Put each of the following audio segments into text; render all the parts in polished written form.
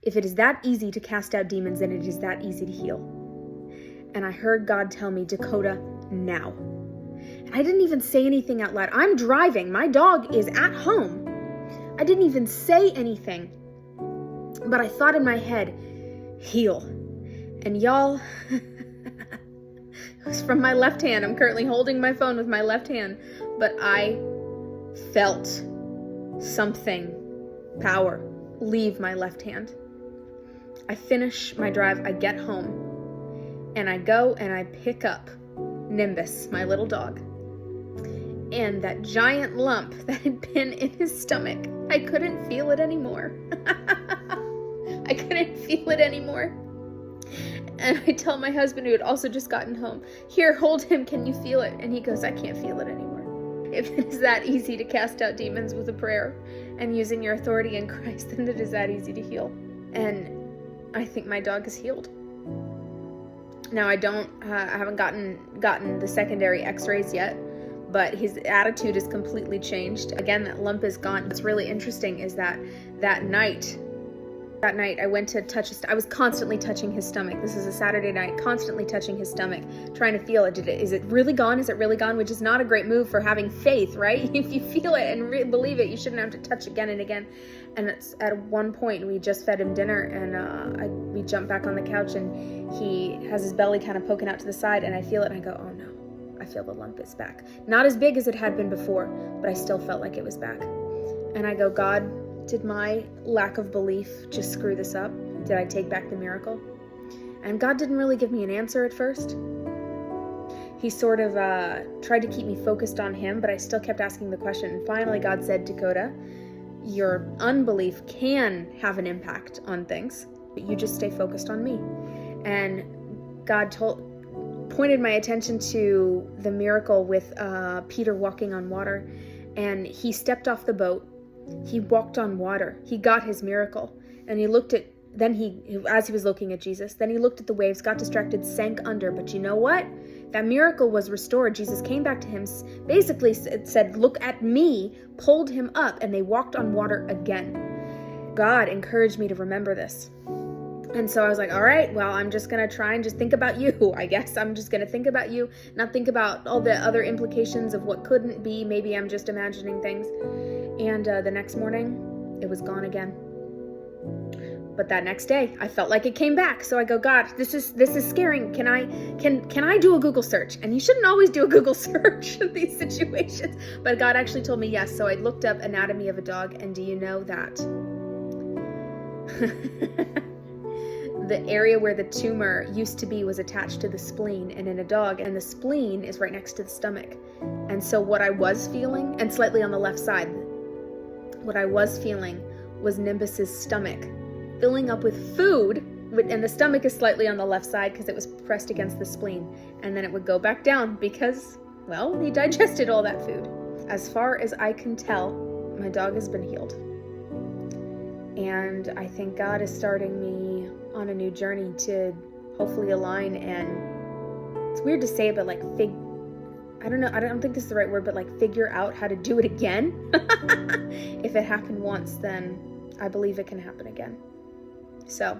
If it is that easy to cast out demons, then it is that easy to heal. And I heard God tell me, Dakota, now. And I didn't even say anything out loud. I'm driving. My dog is at home. I didn't even say anything. But I thought in my head, heal. And y'all, it was from my left hand. I'm currently holding my phone with my left hand. But I felt something, power, leave my left hand. I finish my drive. I get home. And I go and I pick up Nimbus, my little dog. And that giant lump that had been in his stomach, I couldn't feel it anymore. I couldn't feel it anymore. And I tell my husband, who had also just gotten home, here, hold him, can you feel it? And he goes, I can't feel it anymore. If it is that easy to cast out demons with a prayer and using your authority in Christ, then it is that easy to heal. And I think my dog is healed. Now I haven't gotten the secondary x-rays yet, but his attitude is completely changed. Again, that lump is gone. What's really interesting is that night I went to touch I was constantly touching his stomach. This is a Saturday night, constantly touching his stomach, trying to feel it. Is it really gone? Is it really gone? Which is not a great move for having faith, right? If you feel it and believe it, you shouldn't have to touch again and again. And it's at one point, we just fed him dinner, and we jumped back on the couch, and he has his belly kind of poking out to the side, and I feel it, and I go, oh no, I feel the lump is back. Not as big as it had been before, but I still felt like it was back. And I go, God, did my lack of belief just screw this up? Did I take back the miracle? And God didn't really give me an answer at first. He sort of tried to keep me focused on him, but I still kept asking the question. And finally, God said, Dakota, your unbelief can have an impact on things, but you just stay focused on me. And God pointed my attention to the miracle with Peter walking on water. And he stepped off the boat. He walked on water. He got his miracle. And he looked at, as he was looking at Jesus, then he looked at the waves, got distracted, sank under. But you know what? That miracle was restored. Jesus came back to him, basically said, look at me, pulled him up, and they walked on water again. God encouraged me to remember this. And so I was like, all right, well, I'm just going to try and just think about you, I guess. I'm just going to think about you, not think about all the other implications of what couldn't be. Maybe I'm just imagining things. And the next morning, it was gone again. But that next day, I felt like it came back. So I go, God, this is scaring. Can I do a Google search? And you shouldn't always do a Google search in these situations. But God actually told me yes. So I looked up anatomy of a dog. And do you know that the area where the tumor used to be was attached to the spleen, and in a dog, and the spleen is right next to the stomach. And so what I was feeling, and slightly on the left side, what I was feeling was Nimbus's stomach filling up with food, and the stomach is slightly on the left side because it was pressed against the spleen, and then it would go back down because, well, he digested all that food. As far as I can tell, my dog has been healed. And I think God is starting me on a new journey to hopefully align, and it's weird to say, but like I don't think this is the right word, but like figure out how to do it again. If it happened once, then I believe it can happen again. So,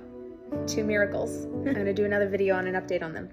2 miracles. I'm going to do another video on an update on them.